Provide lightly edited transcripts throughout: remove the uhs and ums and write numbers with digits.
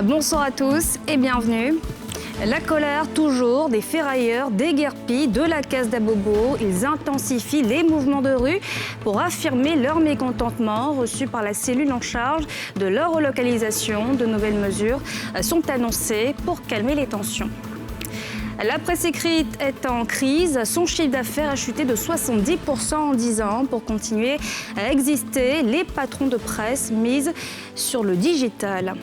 Bonsoir à tous et bienvenue. La colère toujours des ferrailleurs déguerpis de la Caisse d'Abobo. Ils intensifient les mouvements de rue pour affirmer leur mécontentement reçu par la cellule en charge de leur relocalisation. De nouvelles mesures sont annoncées pour calmer les tensions. La presse écrite est en crise. Son chiffre d'affaires a chuté de 70% en 10 ans. Pour continuer à exister, les patrons de presse misent sur le digital.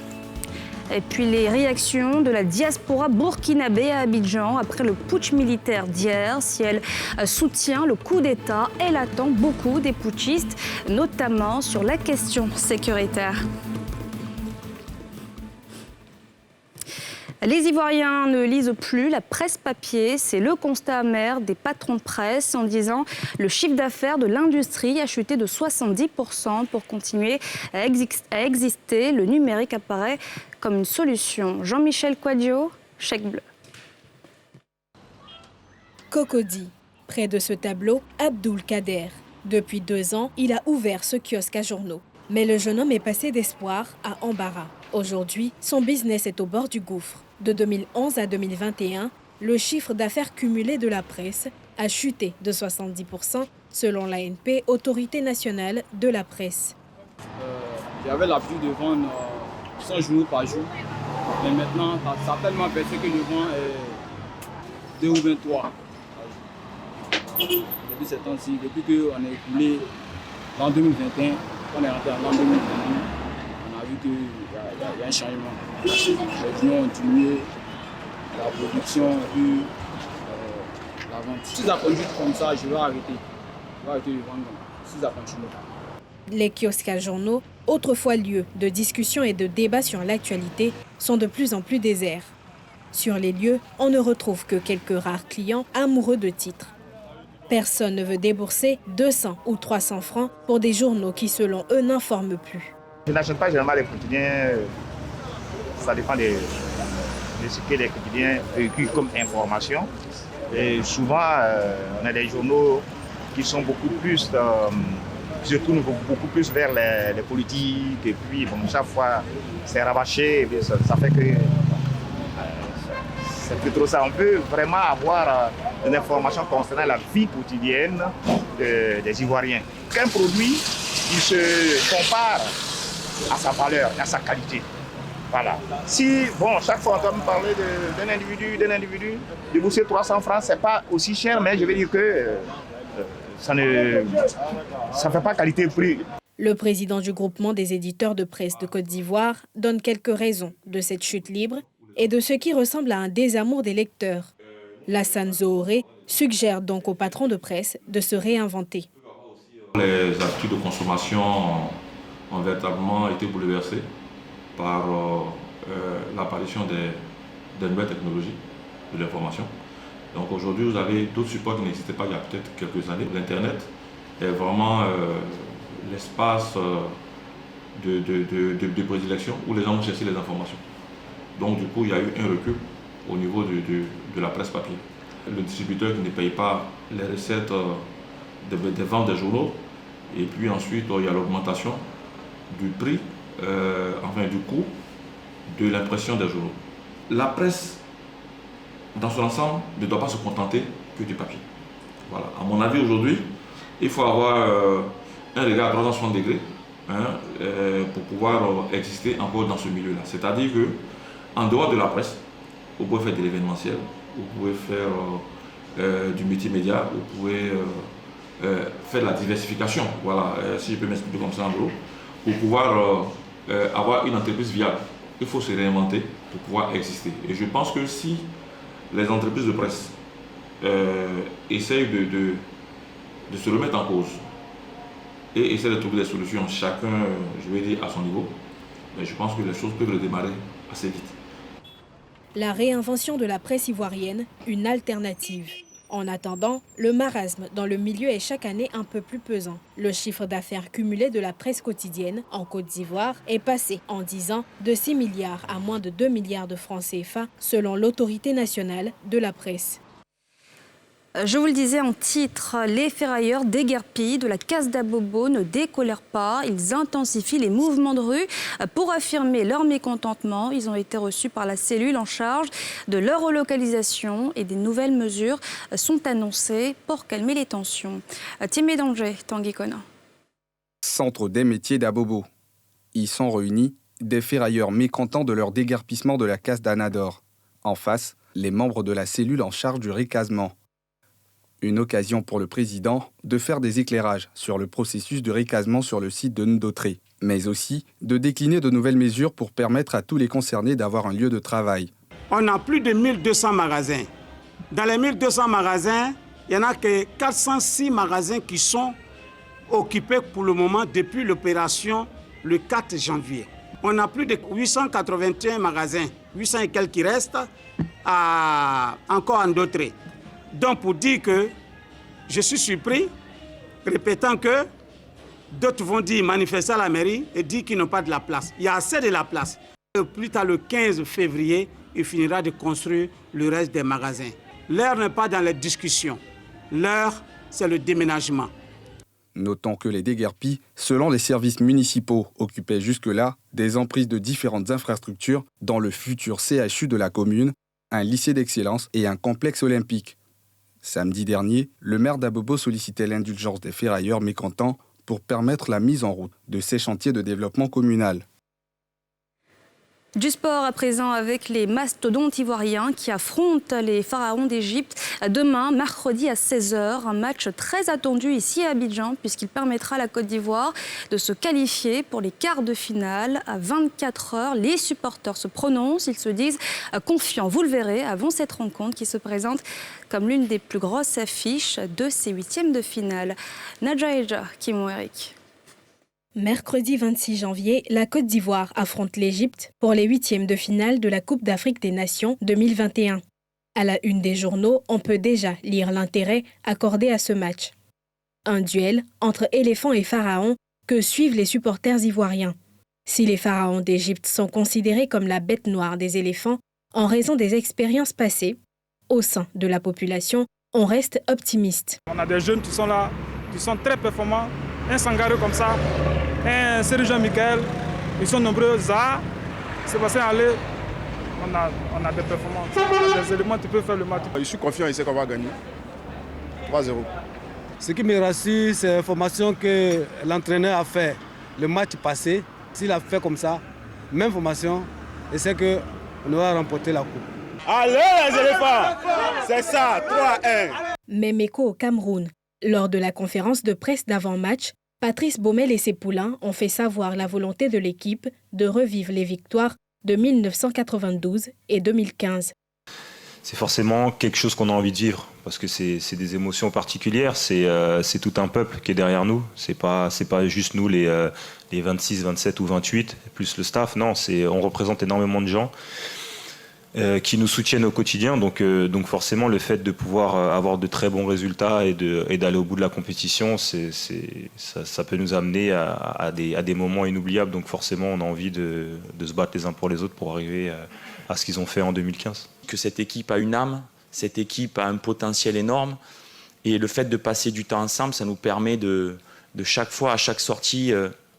Et puis les réactions de la diaspora burkinabé à Abidjan après le putsch militaire d'hier. Si elle soutient le coup d'État, elle attend beaucoup des putschistes, notamment sur la question sécuritaire. Les Ivoiriens ne lisent plus la presse papier. C'est le constat amer des patrons de presse en disant le chiffre d'affaires de l'industrie a chuté de 70%. Pour continuer à exister, le numérique apparaît comme une solution. Jean-Michel Quadio, Chèque Bleu. Cocody. Près de ce tableau, Abdoul Kader. Depuis 2 ans, il a ouvert ce kiosque à journaux. Mais le jeune homme est passé d'espoir à embarras. Aujourd'hui, son business est au bord du gouffre. De 2011 à 2021, le chiffre d'affaires cumulé de la presse a chuté de 70% selon l'ANP, Autorité nationale de la presse. J'avais l'habitude de vendre 100 journaux par jour, mais maintenant, ça a tellement baissé que je vends 2 ou 23 depuis ce temps-ci, depuis qu'on est écoulé en 2021, on est rentré en 2022, on a vu qu'il y a un changement. Les gens ont diminué, la production et la vente. Si ça continue comme ça, je vais arrêter. Je vais arrêter de vendre si ça continue. Les kiosques à journaux, autrefois lieu de discussion et de débat sur l'actualité, sont de plus en plus déserts. Sur les lieux, on ne retrouve que quelques rares clients amoureux de titres. Personne ne veut débourser 200 ou 300 francs pour des journaux qui, selon eux, n'informent plus. Je n'achète pas généralement les quotidiens, ça dépend de ce que les quotidiens véhiculent comme information. Et souvent, on a des journaux qui sont beaucoup plus, qui se tournent beaucoup plus vers les politiques. Et puis, bon, chaque fois, c'est rabâché. Et ça fait que c'est plus trop ça. On peut vraiment avoir une information concernant la vie quotidienne des Ivoiriens. Qu'un produit, il se compare à sa valeur, à sa qualité. Voilà. Si, bon, chaque fois on doit me parler d'un individu, débourser 300 francs, c'est pas aussi cher, mais je veux dire que ça ne fait pas qualité-prix. Le président du groupement des éditeurs de presse de Côte d'Ivoire donne quelques raisons de cette chute libre et de ce qui ressemble à un désamour des lecteurs. Lassane Zohoré suggère donc aux patrons de presse de se réinventer. Les habitudes de consommation ont véritablement été bouleversées par l'apparition des nouvelles technologies de l'information. Donc aujourd'hui, vous avez d'autres supports qui n'existaient pas il y a peut-être quelques années. L'Internet est vraiment l'espace de prédilection où les gens vont chercher les informations. Donc du coup, il y a eu un recul au niveau de la presse papier. Le distributeur qui ne paye pas les recettes des ventes des journaux, et puis ensuite, il y a l'augmentation du prix, du coût de l'impression des journaux. La presse, dans son ensemble, ne doit pas se contenter que du papier. Voilà. À mon avis, aujourd'hui, il faut avoir un regard à 360 degrés pour pouvoir exister encore dans ce milieu-là. C'est-à-dire qu'en dehors de la presse, vous pouvez faire de l'événementiel, vous pouvez faire du multimédia, vous pouvez faire de la diversification, voilà, si je peux m'expliquer comme ça en gros, pour pouvoir avoir une entreprise viable. Il faut se réinventer pour pouvoir exister. Et je pense que si les entreprises de presse essayent de se remettre en cause et essaient de trouver des solutions, chacun, je vais dire, à son niveau, mais je pense que les choses peuvent redémarrer assez vite. La réinvention de la presse ivoirienne, une alternative. En attendant, le marasme dans le milieu est chaque année un peu plus pesant. Le chiffre d'affaires cumulé de la presse quotidienne en Côte d'Ivoire est passé en 10 ans de 6 milliards à moins de 2 milliards de francs CFA selon l'autorité nationale de la presse. Je vous le disais en titre, les ferrailleurs déguerpis de la Case d'Abobo ne décolèrent pas. Ils intensifient les mouvements de rue pour affirmer leur mécontentement. Ils ont été reçus par la cellule en charge de leur relocalisation et des nouvelles mesures sont annoncées pour calmer les tensions. Timé Danger, Tanguy Kona. Centre des métiers d'Abobo. Y sont réunis des ferrailleurs mécontents de leur déguerpissement de la Case d'Anador. En face, les membres de la cellule en charge du recasement. Une occasion pour le président de faire des éclairages sur le processus de recasement sur le site de Ndotré, mais aussi de décliner de nouvelles mesures pour permettre à tous les concernés d'avoir un lieu de travail. On a plus de 1200 magasins. Dans les 1200 magasins, il n'y en a que 406 magasins qui sont occupés pour le moment depuis l'opération le 4 janvier. On a plus de 881 magasins, 800 et quelques qui restent encore en Ndotré. Donc pour dire que je suis surpris, répétant que d'autres vont dire manifester à la mairie et dire qu'ils n'ont pas de la place. Il y a assez de la place. Plus tard le 15 février, il finira de construire le reste des magasins. L'heure n'est pas dans les discussions. L'heure, c'est le déménagement. Notons que les déguerpis, selon les services municipaux, occupaient jusque-là des emprises de différentes infrastructures dans le futur CHU de la commune, un lycée d'excellence et un complexe olympique. Samedi dernier, le maire d'Abobo sollicitait l'indulgence des ferrailleurs mécontents pour permettre la mise en route de ces chantiers de développement communal. Du sport à présent avec les mastodontes ivoiriens qui affrontent les pharaons d'Égypte demain, mercredi à 16h. Un match très attendu ici à Abidjan puisqu'il permettra à la Côte d'Ivoire de se qualifier pour les quarts de finale. À 24h, les supporters se prononcent, ils se disent confiants. Vous le verrez avant cette rencontre qui se présente comme l'une des plus grosses affiches de ces huitièmes de finale. Nadja Eja, Kimon Eric. Mercredi 26 janvier, la Côte d'Ivoire affronte l'Égypte pour les huitièmes de finale de la Coupe d'Afrique des Nations 2021. À la une des journaux, on peut déjà lire l'intérêt accordé à ce match. Un duel entre éléphants et pharaons que suivent les supporters ivoiriens. Si les pharaons d'Égypte sont considérés comme la bête noire des éléphants en raison des expériences passées, au sein de la population, on reste optimiste. On a des jeunes qui sont là, qui sont très performants. Un Sangaré comme ça, un Serge Jean-Michel, ils sont nombreux. Zaha, Sébastien Allé, on a des performances. On a des éléments qui peuvent faire le match. Je suis confiant, je sais qu'on va gagner. 3-0. Ce qui me rassure, c'est l'information que l'entraîneur a fait le match passé. S'il a fait comme ça, même formation, je sais qu'on va remporter la coupe. Allez les éléphants, c'est ça, 3-1. Même écho au Cameroun. Lors de la conférence de presse d'avant-match, Patrice Baumel et ses poulains ont fait savoir la volonté de l'équipe de revivre les victoires de 1992 et 2015. C'est forcément quelque chose qu'on a envie de vivre, parce que c'est des émotions particulières, c'est tout un peuple qui est derrière nous, c'est pas juste nous les 26, 27 ou 28, plus le staff, non, on représente énormément de gens qui nous soutiennent au quotidien, donc forcément le fait de pouvoir avoir de très bons résultats et d'aller au bout de la compétition, ça peut nous amener à des moments inoubliables, donc forcément on a envie de se battre les uns pour les autres pour arriver à ce qu'ils ont fait en 2015. Que cette équipe a une âme, cette équipe a un potentiel énorme, et le fait de passer du temps ensemble, ça nous permet de chaque fois, à chaque sortie,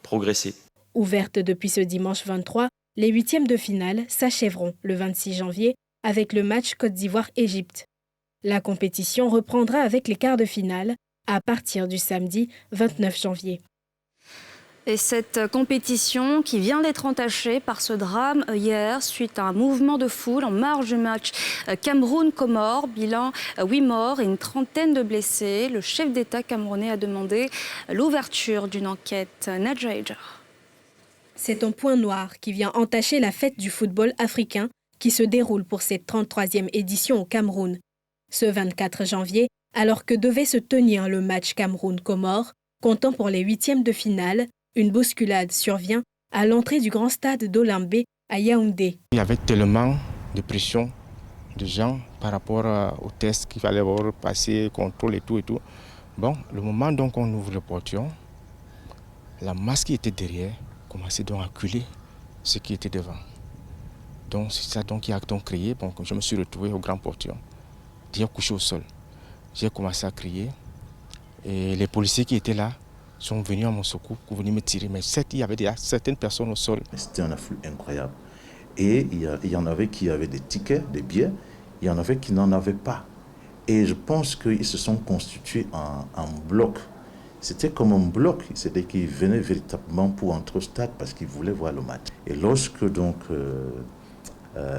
progresser. Ouverte depuis ce dimanche 23, les huitièmes de finale s'achèveront le 26 janvier avec le match Côte d'Ivoire-Égypte. La compétition reprendra avec les quarts de finale à partir du samedi 29 janvier. Et cette compétition qui vient d'être entachée par ce drame hier suite à un mouvement de foule en marge du match Cameroun-Comores, bilan 8 morts et une trentaine de blessés. Le chef d'État camerounais a demandé l'ouverture d'une enquête. Nadja Eja. C'est un point noir qui vient entacher la fête du football africain qui se déroule pour cette 33e édition au Cameroun. Ce 24 janvier, alors que devait se tenir le match Cameroun-Comores, comptant pour les huitièmes de finale, une bousculade survient à l'entrée du grand stade d'Olambé à Yaoundé. Il y avait tellement de pression de gens par rapport aux tests qu'il fallait passer, contrôle et tout et tout. Bon, le moment donc on ouvre le portillon, la masse qui était derrière commençait donc à culer ce qui était devant. Donc c'est ça donc qui a donc crié. Bon, je me suis retrouvé au grand portillon. J'ai couché au sol. J'ai commencé à crier. Et les policiers qui étaient là sont venus à mon secours pour venir me tirer. Mais il y avait déjà certaines personnes au sol. C'était un afflux incroyable. Et il y en avait qui avaient des tickets, des billets. Il y en avait qui n'en avaient pas. Et je pense qu'ils se sont constitués en bloc. C'était comme un bloc. C'était qu'ils venaient véritablement pour entrer au stade parce qu'ils voulaient voir le match. Et lorsque donc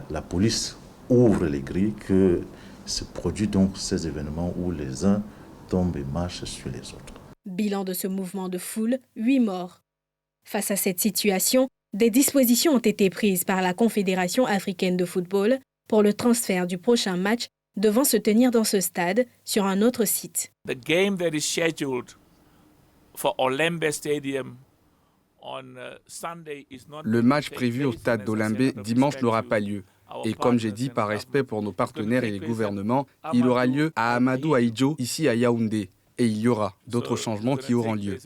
la police ouvre les grilles, que se produit donc ces événements où les uns tombent et marchent sur les autres. Bilan de ce mouvement de foule, 8 morts. Face à cette situation, des dispositions ont été prises par la Confédération africaine de football pour le transfert du prochain match devant se tenir dans ce stade sur un autre site. The game that is scheduled for Olembe Stadium on Sunday is not. Le match prévu au stade d'Olembe dimanche n'aura pas lieu. Et comme j'ai dit, par respect pour nos partenaires et les gouvernements, il aura lieu à Amadou Ahidjo, ici à Yaoundé. Et il y aura d'autres changements qui auront lieu.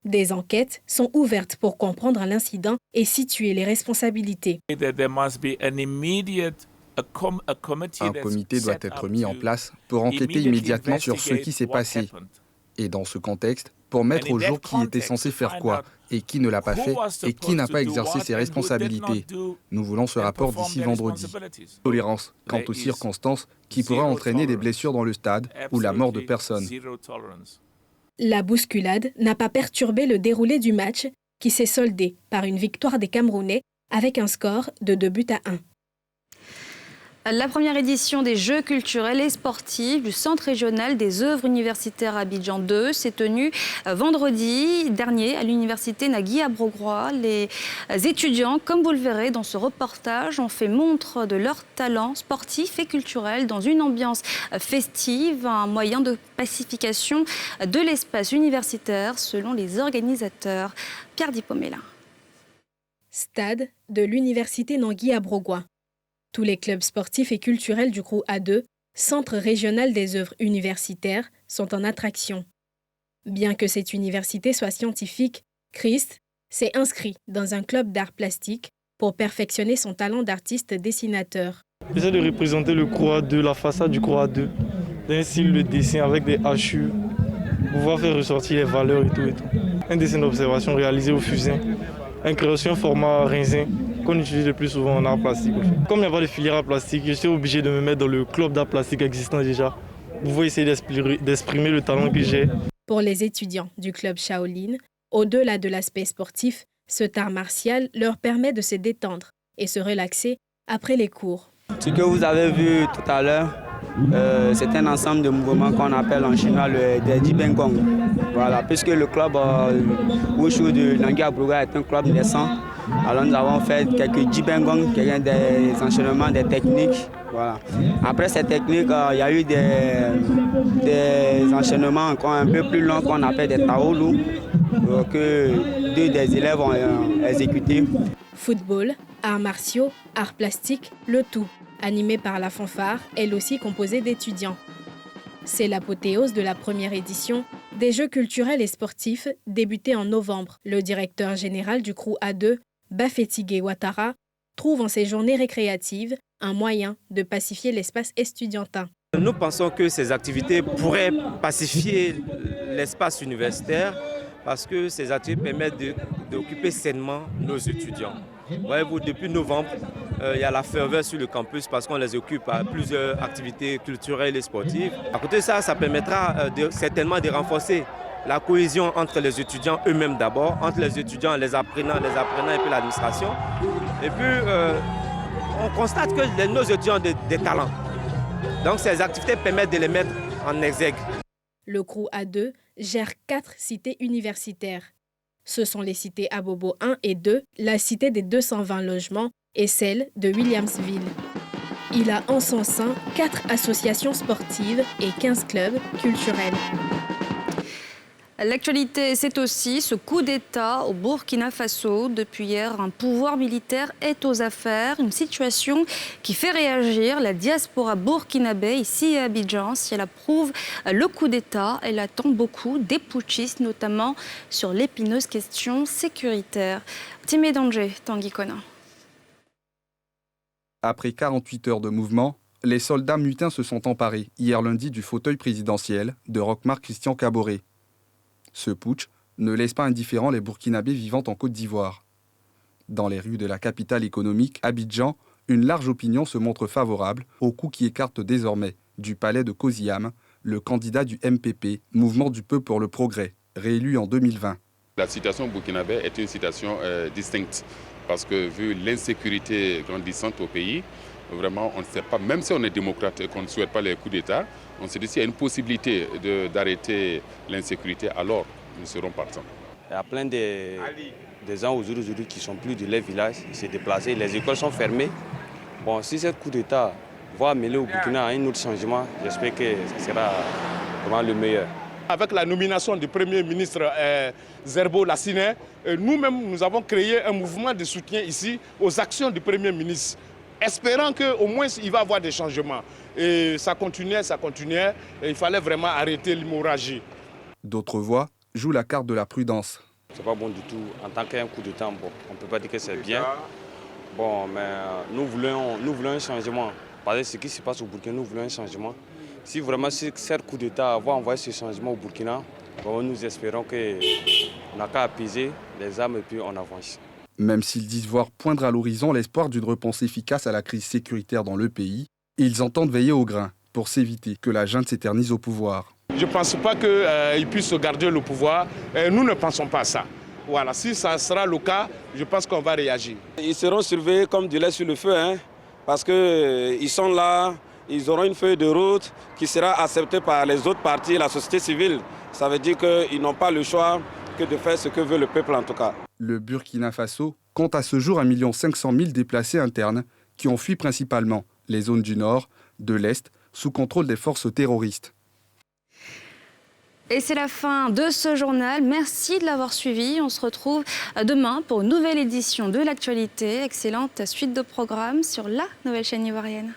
Des enquêtes sont ouvertes pour comprendre l'incident et situer les responsabilités. Un comité doit être mis en place pour enquêter immédiatement sur ce qui s'est passé. Et dans ce contexte, pour mettre au jour qui était censé faire quoi et qui ne l'a pas fait et qui n'a pas exercé ses responsabilités. Nous voulons ce rapport d'ici vendredi. Tolérance quant aux circonstances qui pourraient entraîner des blessures dans le stade ou la mort de personnes. La bousculade n'a pas perturbé le déroulé du match qui s'est soldé par une victoire des Camerounais avec un score de 2-1. La première édition des Jeux culturels et sportifs du Centre régional des œuvres universitaires Abidjan 2 s'est tenue vendredi dernier à l'université Nagui à Brogrois. Les étudiants, comme vous le verrez dans ce reportage, ont fait montre de leur talent sportif et culturel dans une ambiance festive, un moyen de pacification de l'espace universitaire selon les organisateurs. Pierre Dipomela. Stade de l'université Nagui à Brogrois. Tous les clubs sportifs et culturels du GROU A2, Centre régional des œuvres universitaires, sont en attraction. Bien que cette université soit scientifique, Christ s'est inscrit dans un club d'art plastique pour perfectionner son talent d'artiste dessinateur. J'essaie de représenter le GROU A2, la façade du GROU A2, d'un style de dessin avec des hachures, pouvoir faire ressortir les valeurs et tout. Un dessin d'observation réalisé au fusain, une création format rinzin, qu'on utilise le plus souvent en art plastique. Comme il n'y a pas de filière art plastique, j'étais obligé de me mettre dans le club d'art plastique existant déjà. Vous pouvez essayer d'exprimer le talent que j'ai. Pour les étudiants du club Shaolin, au-delà de l'aspect sportif, ce art martial leur permet de se détendre et se relaxer après les cours. Ce que vous avez vu tout à l'heure, c'est un ensemble de mouvements qu'on appelle en chinois le Jibengong. Voilà, puisque le club Wushu de Nagui à Brogrois est un club naissant. Alors nous avons fait quelques Jibengong, des enchaînements, des techniques. Voilà. Après ces techniques, il y a eu des enchaînements encore un peu plus longs qu'on appelle des taolu, que deux des élèves ont exécutés. Football, arts martiaux, arts plastiques, le tout, animé par la fanfare, elle aussi composée d'étudiants. C'est l'apothéose de la première édition des Jeux culturels et sportifs débutés en novembre. Le directeur général du GROU A2, Bafetigé Ouattara, trouve en ces journées récréatives un moyen de pacifier l'espace estudiantin. Nous pensons que ces activités pourraient pacifier l'espace universitaire parce que ces activités permettent d'occuper sainement nos étudiants. Voyez-vous, depuis novembre, il y a la ferveur sur le campus parce qu'on les occupe à plusieurs activités culturelles et sportives. À côté de ça, ça permettra certainement de renforcer la cohésion entre les étudiants eux-mêmes d'abord, entre les étudiants, les apprenants et puis l'administration. Et puis, on constate que nos étudiants ont des talents. Donc, ces activités permettent de les mettre en exergue. Le GROU A2 gère 4 cités universitaires. Ce sont les cités Abobo 1 et 2, la cité des 220 logements et celle de Williamsville. Il a en son sein 4 associations sportives et 15 clubs culturels. L'actualité, c'est aussi ce coup d'État au Burkina Faso. Depuis hier, un pouvoir militaire est aux affaires. Une situation qui fait réagir la diaspora burkinabé ici à Abidjan. Si elle approuve le coup d'État, elle attend beaucoup des putschistes, notamment sur l'épineuse question sécuritaire. Timé Danger, Tanguy Kona. Après 48 heures de mouvement, les soldats mutins se sont emparés hier lundi du fauteuil présidentiel de Roch-Marc Christian Kaboré. Ce putsch ne laisse pas indifférents les Burkinabés vivant en Côte d'Ivoire. Dans les rues de la capitale économique, Abidjan, une large opinion se montre favorable au coup qui écarte désormais du palais de Koziam le candidat du MPP, Mouvement du Peuple pour le Progrès, réélu en 2020. La situation burkinabé est une situation distincte parce que vu l'insécurité grandissante au pays, vraiment on ne sait pas, même si on est démocrate et qu'on ne souhaite pas les coups d'État, on se dit s'il y a une possibilité d'arrêter l'insécurité, alors nous serons partants. Il y a plein de gens aujourd'hui qui ne sont plus de leur village, ils se déplacent, les écoles sont fermées. Bon, si ce coup d'État va mêler au Burkina à un autre changement, j'espère que ce sera vraiment le meilleur. Avec la nomination du Premier ministre Zerbo Lassine, nous-mêmes nous avons créé un mouvement de soutien ici aux actions du Premier ministre, espérant qu'au moins il va y avoir des changements. Et ça continuait, et il fallait vraiment arrêter l'hémorragie. D'autres voix jouent la carte de la prudence. C'est pas bon du tout. En tant qu'un coup de temps, bon, on ne peut pas dire que c'est bien. Bon, mais nous voulons un changement. Parce que ce qui se passe au Burkina, nous voulons un changement. Si vraiment ce coup d'État va envoyer ce changement au Burkina, bon, nous espérons qu'on n'a qu'à apaiser les âmes et puis on avance. Même s'ils disent voir poindre à l'horizon l'espoir d'une réponse efficace à la crise sécuritaire dans le pays, ils entendent veiller au grain pour s'éviter que la junte s'éternise au pouvoir. Je ne pense pas qu'ils puissent garder le pouvoir. Nous ne pensons pas à ça. Voilà, si ça sera le cas, je pense qu'on va réagir. Ils seront surveillés comme du lait sur le feu, parce qu'ils sont là, ils auront une feuille de route qui sera acceptée par les autres partis et la société civile. Ça veut dire qu'ils n'ont pas le choix que de faire ce que veut le peuple en tout cas. Le Burkina Faso compte à ce jour 1 500 000 déplacés internes qui ont fui principalement les zones du nord, de l'est, sous contrôle des forces terroristes. Et c'est la fin de ce journal. Merci de l'avoir suivi. On se retrouve demain pour une nouvelle édition de l'actualité. Excellente suite de programmes sur la nouvelle chaîne ivoirienne.